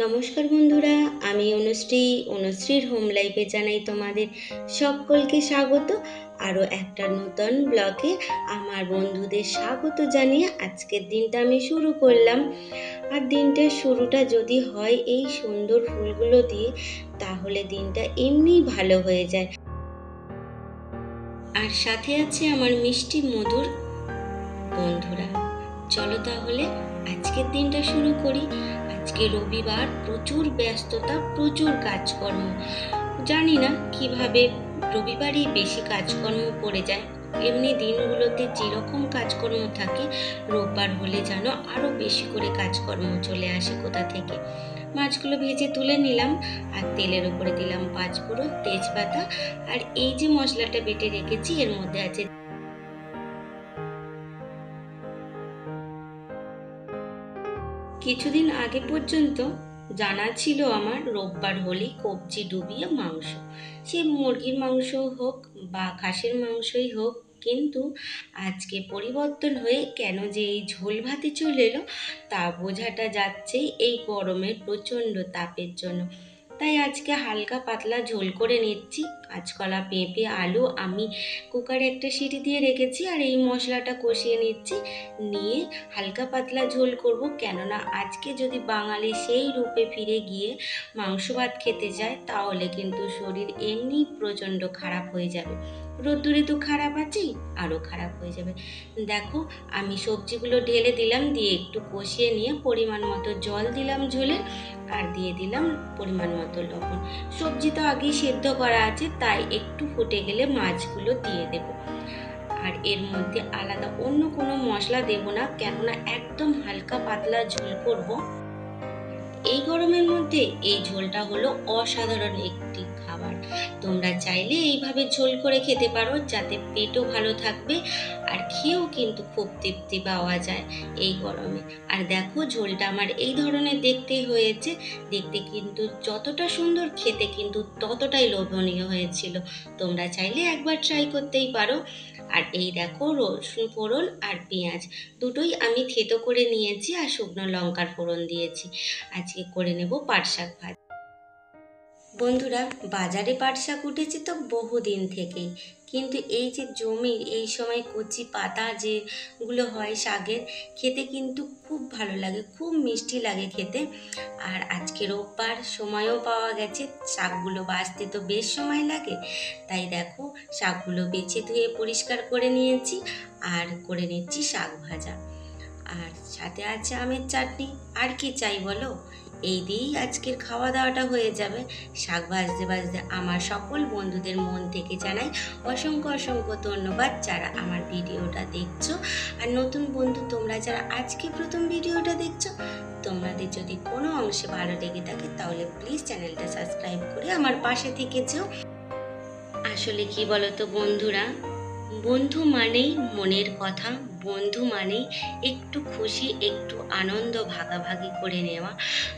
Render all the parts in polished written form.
নমস্কার বন্ধুরা, আমি অনুশ্রীর হোম লাইফে জানাই তোমাদের সকলকে স্বাগত। আরও একটা নতুন ব্লগে আমার বন্ধুদের স্বাগত জানিয়ে আজকের দিনটা আমি শুরু করলাম। আর দিনটার শুরুটা যদি হয় এই সুন্দর ফুলগুলো দিয়ে, তাহলে দিনটা এমনিই ভালো হয়ে যায়। আর সাথে আছে আমার মিষ্টি মধুর বন্ধুরা। চলো তাহলে আজকের দিনটা শুরু করি। আজকে রবিবার, প্রচুর ব্যস্ততা, প্রচুর কাজকর্ম। জানি না কিভাবে রবিবারই বেশি কাজকর্ম পড়ে যায়। এমনি দিনগুলোতে যেরকম কাজকর্ম থাকে, রোববার হলে যেন আরো বেশি করে কাজকর্ম চলে আসে কোথা থেকে। মাছগুলো ভেজে তুলে নিলাম আর তেলের উপরে দিলাম পাঁচফোড়ন, তেজপাতা, আর এই যে মশলাটা বেটে রেখেছি এর মধ্যে আছে। কিছুদিন আগে পর্যন্ত জানা ছিল আমার রোববার হলেই কবজি ডুবিয়ে মাংস, সে মুরগির মাংস হোক বা খাসির মাংসই হোক। কিন্তু আজকে পরিবর্তন হয়ে কেন যে এই ঝোল ভাতে চলে এলো তা বোঝাটা যাচ্ছে এই গরমের প্রচণ্ড তাপের জন্য। তাই আজকে হালকা পাতলা ঝোল করে নিচ্ছি। কাঁচকলা, পেঁপে, আলু আমি কুকারে একটা সিটি দিয়ে রেখেছি আর এই মশলাটা কষিয়ে নিচ্ছি। নিয়ে হালকা পাতলা ঝোল করব, কেননা আজকে যদি বাঙালি সেই রূপে ফিরে গিয়ে মাংস ভাত খেতে যায় তাহলে কিন্তু শরীর এমনি প্রচণ্ড খারাপ হয়ে যাবে। রোদ্দুরে তো খারাপ আছেই, আরও খারাপ হয়ে যাবে। দেখো, আমি সবজিগুলো ঢেলে দিলাম, দিয়ে একটু কষিয়ে নিয়ে পরিমাণ মতো জল দিলাম ঝোলের, আর দিয়ে দিলাম পরিমাণ মতো লবণ। সবজি তো আগেই সেদ্ধ করা আছে, তাই একটু ফুটে গেলে মাছগুলো দিয়ে দেবো। আর এর মধ্যে আলাদা অন্য কোনো মশলা দেব না, কেননা একদম হালকা পাতলা ঝোল করব। এই গরমের মধ্যে এই ঝোলটা হলো অসাধারণ একটি খাবার। তোমরা চাইলে এইভাবে ঝোল করে খেতে পারো, যাতে পেটও ভালো থাকবে আর খেয়েও কিন্তু খুব তৃপ্তি পাওয়া যায় এই গরমে। আর দেখো, ঝোলটা আমার এই ধরনের দেখতে হয়েছে। দেখতে কিন্তু যতটা সুন্দর, খেতে কিন্তু ততটাই লোভনীয় হয়েছিল। তোমরা চাইলে একবার ট্রাই করতেই পারো। আর এই দেখো, রসুন ফোড়ন আর পেঁয়াজ দুটোই আমি থেতো করে নিয়েছি, আর শুকনো লঙ্কার ফোড়ন দিয়েছি। আজকে করে নেব পাট শাক ভাজা। বন্ধুরা, বাজারে পাট শাক উঠেছে তো বহুদিন থেকেই, কিন্তু এই যে জমির এই সময় কচি পাতা যেগুলো হয় শাকের, খেতে কিন্তু খুব ভালো লাগে, খুব মিষ্টি লাগে খেতে। আর আজকে রোববার, সময়ও পাওয়া গেছে, শাকগুলো বাছতে তো বেশ সময় লাগে। তাই দেখো, শাকগুলো বেছে ধুয়ে পরিষ্কার করে নিয়েছি আর করে নিচ্ছি শাক ভাজা। আর সাথে আছে আমের চাটনি। আর কি চাই বলো? এই দিয়েই আজকের খাওয়া দাওয়াটা হয়ে যাবে। শাক ভাজতে ভাজতে আমার সকল বন্ধুদের মন থেকে জানাই অসংখ্য অসংখ্য ধন্যবাদ, যারা আমার ভিডিওটা দেখছো। আর নতুন বন্ধু তোমরা যারা আজকে প্রথম ভিডিওটা দেখছো, তোমাদের যদি কোনো অংশে ভালো লেগে থাকে তাহলে প্লিজ চ্যানেলটা সাবস্ক্রাইব করে আমার পাশে থেকে যেও। আসলে কি বলতো বন্ধুরা, বন্ধু মানেই মনের কথা, বন্ধু মানেই একটু খুশি, একটু আনন্দ ভাগাভাগি করে নেওয়া।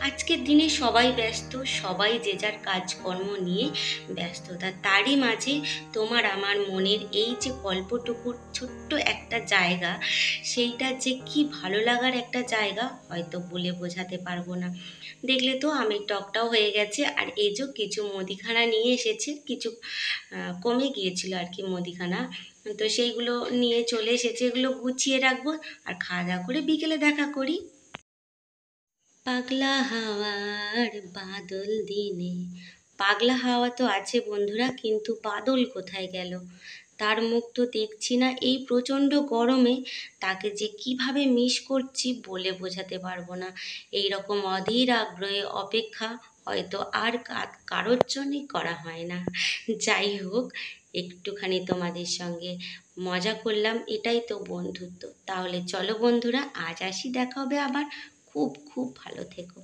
আজকের দিনে সবাই ব্যস্ত, সবাই যে যার কাজকর্ম নিয়ে ব্যস্ততা, তারই মাঝে তোমার আমার মনের এই যে গল্পটুকুর ছোট্ট একটা জায়গা, সেইটা যে কি ভালো লাগার একটা জায়গা হয়তো বলে বোঝাতে পারবো না। দেখলে তো আমের টকটাও হয়ে গেছে। আর এই যে কিছু মুদিখানা নিয়ে এসেছে, কিছু কমে গিয়েছিল আর কি মুদিখানা, তো সেইগুলো নিয়ে চলে এসেছে, এগুলো গুছিয়ে রাখবো আর খাওয়া দাওয়া করে বিকেলে দেখা করি। পাগলা হাওয়ার বাদল দিনে, পাগলা হাওয়া তো আছে বন্ধুরা, কিন্তু বাদল কোথায় গেল? তার মুখ তো দেখছি না এই প্রচণ্ড গরমে। তাকে যে কিভাবে মিস করছি বলে বোঝাতে পারবো না। এই রকম অধীর আগ্রহে অপেক্ষা হয়তো আর কারোর জন্যই করা হয় না। যাই হোক, একটুখানি তোমাদের সঙ্গে মজা করলাম, এটাই তো বন্ধুত্ব। তাহলে চলো বন্ধুরা, আজ আসি, দেখা হবে আবার। খুব খুব ভালো থেকো।